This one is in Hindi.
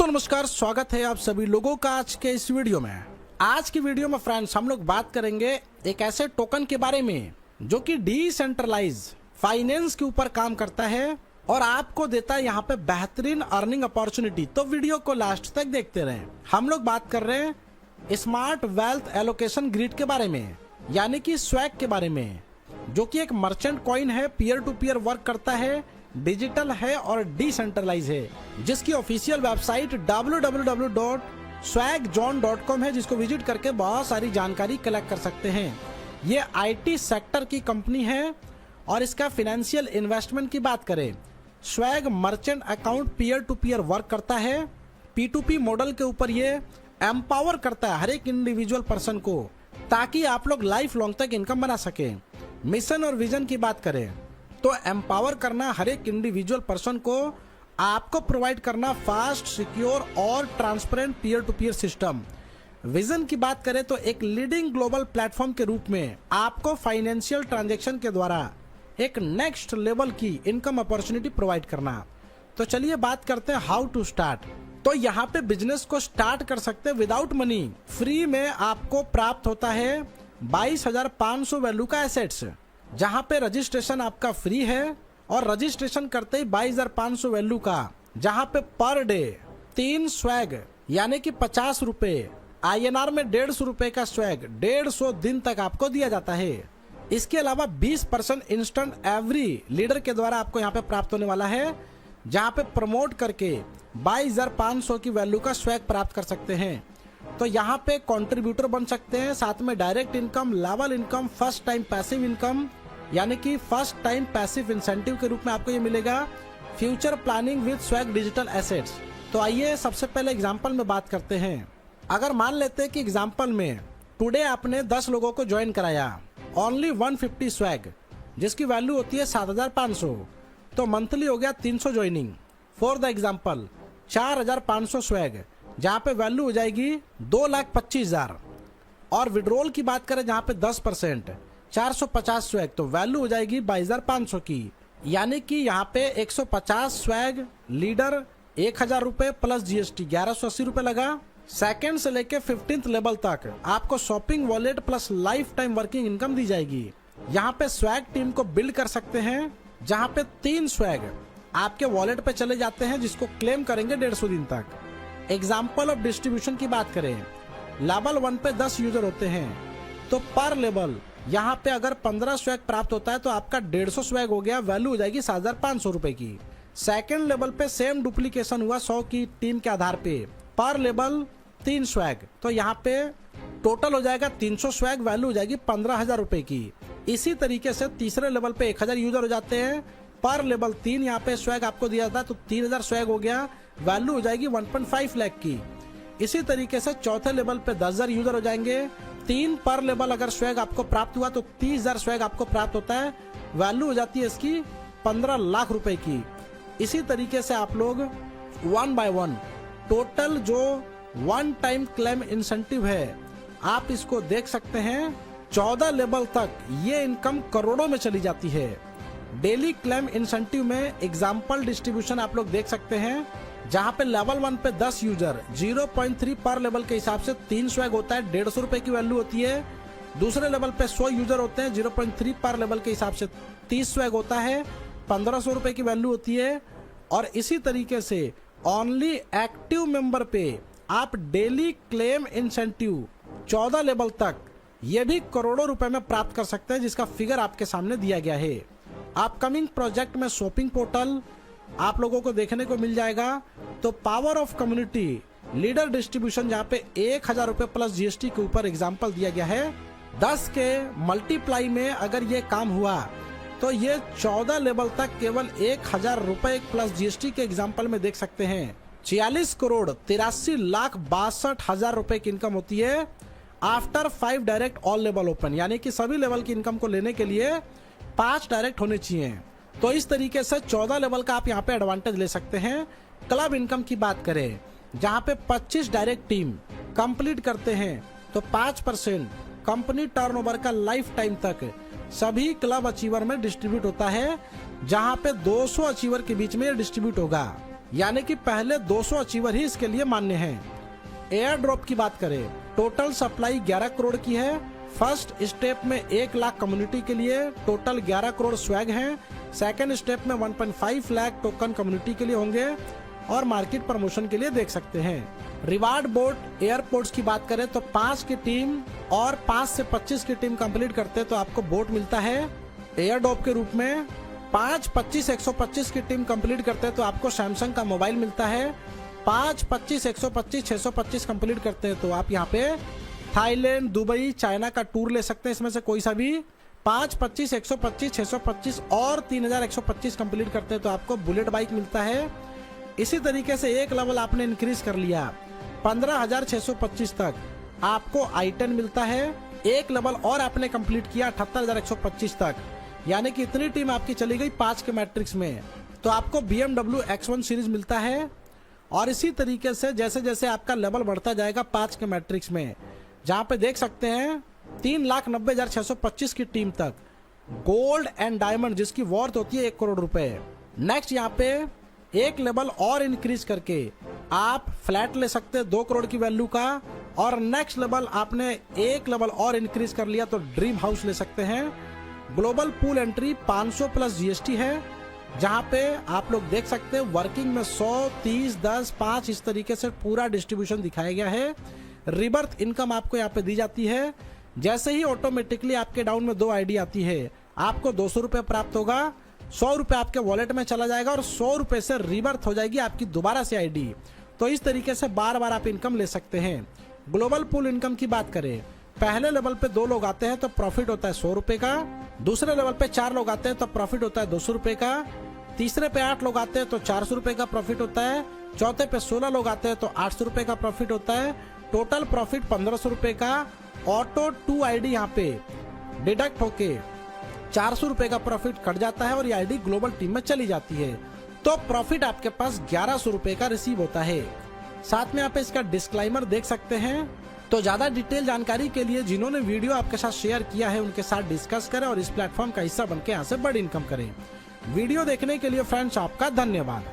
दोस्तों नमस्कार, स्वागत है आप सभी लोगों का आज के इस वीडियो में। आज की वीडियो में फ्रेंड्स हम लोग बात करेंगे एक ऐसे टोकन के बारे में जो कि डिसेंट्रलाइज फाइनेंस के ऊपर काम करता है और आपको देता है यहाँ पे बेहतरीन अर्निंग अपॉर्चुनिटी। तो वीडियो को लास्ट तक देखते रहें। हम लोग बात कर रहे हैं स्मार्ट वेल्थ एलोकेशन ग्रिड के बारे में, यानी कि स्वैग के बारे में, जो कि एक मर्चेंट कॉइन है, पीयर टू पीयर वर्क करता है, डिजिटल है और डिसेंट्रलाइज है, जिसकी ऑफिशियल वेबसाइट www.swagzone.com है, जिसको विजिट करके बहुत सारी जानकारी कलेक्ट कर सकते हैं। ये आईटी सेक्टर की कंपनी है और इसका फाइनेंशियल इन्वेस्टमेंट की बात करें, Swag merchant account peer to peer work करता है। P2P मॉडल के ऊपर ये एम्पावर करता है हर एक इंडिविजुअल पर्सन को, ताकि आप लोग लाइफ लॉन्ग तक इनकम बना सके। मिशन और विजन की बात करें तो एम्पावर करना हर एक इंडिविजुअल पर्सन को, आपको प्रोवाइड करना फास्ट, सिक्योर और transparent peer to peer system. Vision की बात करें तो एक लीडिंग ग्लोबल प्लेटफॉर्म के रूप में आपको फाइनेंशियल ट्रांजैक्शन के द्वारा एक नेक्स्ट लेवल की इनकम अपॉर्चुनिटी प्रोवाइड करना। तो चलिए बात करते हैं हाउ टू स्टार्ट। तो यहाँ पे बिजनेस को स्टार्ट कर सकते हैं विदाउट मनी। फ्री में आपको प्राप्त होता है 22,500 वैल्यू का एसेट्स, जहां पे रजिस्ट्रेशन आपका फ्री है और रजिस्ट्रेशन करते ही 22,500 वैल्यू का, जहां पे पर डे 3 स्वैग यानी कि 50 रुपए, INR में 150 रुपए का स्वैग 150 दिन तक आपको दिया जाता है। इसके अलावा 20% इंस्टेंट एवरी लीडर के द्वारा आपको यहाँ पे प्राप्त होने वाला है, जहां पे प्रमोट करके 22,500 की वैल्यू का स्वैग प्राप्त कर सकते हैं। तो यहाँ पे कंट्रीब्यूटर बन सकते हैं, साथ में direct income, level income, first time passive income यानी कि फर्स्ट टाइम पैसिव इंसेंटिव के रूप में आपको ये मिलेगा। Future planning with swag digital assets. तो आइए सबसे पहले एग्जांपल में बात करते हैं। अगर मान लेते हैं कि एग्जांपल में टुडे आपने 10 लोगों को ज्वाइन कराया, ओनली 150 स्वैग, जिसकी वैल्यू होती है 7,500, तो मंथली हो गया 300 joining. For the example 4,500 swag, जहाँ पे वैल्यू हो जाएगी 2,25,000। और विड्रॉल की बात करें जहाँ पे 10% 450 स्वैग, तो वैल्यू हो जाएगी 22,500 की। यानी कि यहाँ पे 150 स्वैग लीडर 1,000 रुपए प्लस GST 1,180 रुपए लगा। सेकंड से लेके 15th लेवल तक आपको shopping wallet plus life time working income दी जाएगी। यहाँ पे स्वैग टीम को बिल्ड कर सकते हैं, जहाँ पे 3 स्वैग आपके वॉलेट पे चले जाते हैं, जिसको क्लेम करेंगे 150 दिन तक। एग्जाम्पल ऑफ डिस्ट्रीब्यूशन की बात करें, लेवल 1 पे 10 यूजर होते हैं, तो पर लेवल यहाँ पे अगर 15 स्वैग प्राप्त होता है तो आपका 150 स्वैग हो गया, वैल्यू हो जाएगी 7,500 रुपए की। सेकंड लेवल पे सेम डुप्लीकेशन हुआ 100 की टीम के आधार पे, पर लेवल 3 स्वैग, तो यहाँ पे टोटल हो जाएगा 300 स्वैग, वैल्यू हो जाएगी 15,000 रुपए की। इसी तरीके से तीसरे लेवल पे 1,000 यूजर हो जाते हैं, पर लेवल 3 यहाँ पे स्वैग आपको दिया था, तो 3,000 स्वैग हो गया, वैल्यू हो जाएगी 1.5 लाख की। इसी तरीके से चौथे लेवल पे 10,000 यूजर हो जाएंगे, 3 पर लेवल अगर स्वैग आपको प्राप्त हुआ तो 30,000 स्वैग आपको प्राप्त होता है, वैल्यू हो जाती है इसकी 15 लाख रुपए की। इसी तरीके से आप लोग 1 बाय 1 टोटल जो 1 टाइम क्लेम इंसेंटिव है, आप इसको देख सकते हैं। 14 लेवल तक ये इनकम करोड़ों में चली जाती है। डेली क्लेम इंसेंटिव में एग्जाम्पल डिस्ट्रीब्यूशन आप लोग देख सकते हैं, जहां पे लेवल 1 पे 10 यूजर 0.3 पर लेवल के हिसाब से 3 स्वैग होता है, 150 रुपए की वैल्यू होती है। दूसरे लेवल पे 100 यूजर होते हैं, 0.3 पर लेवल के हिसाब से 30 स्वैग होता है, 1,500 रुपए की वैल्यू होती है। और इसी तरीके से ओनली एक्टिव मेंबर पे आप डेली क्लेम इंसेंटिव 14 लेवल तक ये भी करोड़ों रुपए में प्राप्त कर सकते हैं, जिसका फिगर आपके सामने दिया गया है। अपकमिंग प्रोजेक्ट में शॉपिंग पोर्टल आप लोगों को देखने को मिल जाएगा। तो power of community leader distribution, जहाँ पे 1,000 रुपए प्लस GST के ऊपर एग्जाम्पल दिया गया है। 10 के मल्टीप्लाई में अगर ये काम हुआ तो ये 14 लेवल तक केवल 1,000 रुपए प्लस GST के एग्जाम्पल में देख सकते हैं। 46,83,62,हजार रुपए की इनकम होती है after 5 direct all level open, यानी कि सभी लेवल की इनकम को लेने के लिए 5 डायरेक्ट होने चाहिए। तो इस तरीके से 14 लेवल का आप यहाँ पे एडवांटेज ले सकते हैं। क्लब इनकम की बात करें, जहाँ पे 25 डायरेक्ट टीम कंप्लीट करते हैं, तो 5% कंपनी टर्नओवर का लाइफ टाइम तक सभी क्लब अचीवर में डिस्ट्रीब्यूट होता है, जहाँ पे 200 अचीवर के बीच में डिस्ट्रीब्यूट होगा। यानी कि पहले 200 अचीवर ही इसके लिए मान्य हैं। एयर ड्रॉप की बात करें, टोटल सप्लाई 11 करोड़ की है। फर्स्ट स्टेप में 1 लाख कम्युनिटी के लिए टोटल 11 करोड़ स्वैग हैं। सेकेंड स्टेप में 1.5 लाख टोकन कम्युनिटी के लिए होंगे और मार्केट प्रमोशन के लिए देख सकते हैं। रिवार्ड बोट एयरपोर्ट्स की बात करें तो 5 की टीम और 5 से 25 की टीम कंप्लीट करते हैं तो आपको बोट मिलता है एयर ड्रॉप के रूप में। 5, 25, 125 की टीम कंप्लीट करते हैं तो आपको सैमसंग का मोबाइल मिलता है। 5, 25, 125, 625 कंप्लीट करते हैं तो आप यहाँ पे थाईलैंड, दुबई, चाइना का टूर ले सकते हैं, इसमें से कोई सा भी। 5, 25, 125, 625 और 3125 कंप्लीट करते हैं तो आपको बुलेट बाइक मिलता है। इसी तरीके से एक लेवल आपने इंक्रीज कर लिया 15,625 तक आपको i10 मिलता है। एक लेवल और आपने कंप्लीट किया 78,125 तक, यानी कि इतनी टीम आपकी चली गई 5 के मैट्रिक्स में तो आपको BMW X1 सीरीज मिलता है। और इसी तरीके से जैसे जैसे आपका लेवल बढ़ता जाएगा 5 के मैट्रिक्स में, जहां पे देख सकते हैं 3,90,625 की टीम तक गोल्ड एंड डायमंड जिसकी वर्थ होती है 1 करोड़ रुपए। नेक्स्ट यहाँ पे एक लेवल और इंक्रीज करके आप फ्लैट ले सकते हैं 2 करोड़ की वैल्यू का। और नेक्स्ट लेवल आपने एक लेवल और इंक्रीज कर लिया तो ड्रीम हाउस ले सकते हैं। Global pool entry 500 plus GST है, जहां पे आप लोग देख सकते हैं वर्किंग में 100, 30, 10, 5 इस तरीके से पूरा डिस्ट्रीब्यूशन दिखाया गया है। रिबर्थ इनकम आपको यहाँ पे दी जाती है। जैसे ही ऑटोमेटिकली आपके डाउन में 2 ID आती है आपको 200 रुपए प्राप्त होगा। 100 रुपए आपके वॉलेट में चला जाएगा और 100 रुपए से रिबर्थ हो जाएगी आपकी दोबारा से ID। तो इस तरीके से बार बार आप इनकम ले सकते हैं। ग्लोबल पूल इनकम की बात करें, पहले लेवल पे 2 लोग आते हैं तो प्रॉफिट होता है 100 रुपए का। दूसरे लेवल पे 4 लोग आते हैं तो प्रॉफिट होता है 200 रुपए का। तीसरे पे 8 लोग आते हैं तो 400 रुपए का प्रॉफिट होता है। चौथे पे 16 लोग आते हैं तो 800 रुपए का प्रॉफिट होता है। टोटल प्रॉफिट 1500 रुपए का। ऑटो 2 ID यहाँ पे डिडक्ट होके 400 रुपए का प्रॉफिट कट जाता है और ये ID ग्लोबल टीम में चली जाती है। तो प्रॉफिट आपके पास 1100 रुपए का रिसीव होता है। साथ में आप इसका डिस्क्लाइमर देख सकते हैं। तो ज्यादा डिटेल जानकारी के लिए जिन्होंने वीडियो आपके साथ शेयर किया है उनके साथ डिस्कस करें और इस प्लेटफॉर्म का हिस्सा बनकर यहाँ से बड़ी इनकम करें। वीडियो देखने के लिए फ्रेंड्स आपका धन्यवाद।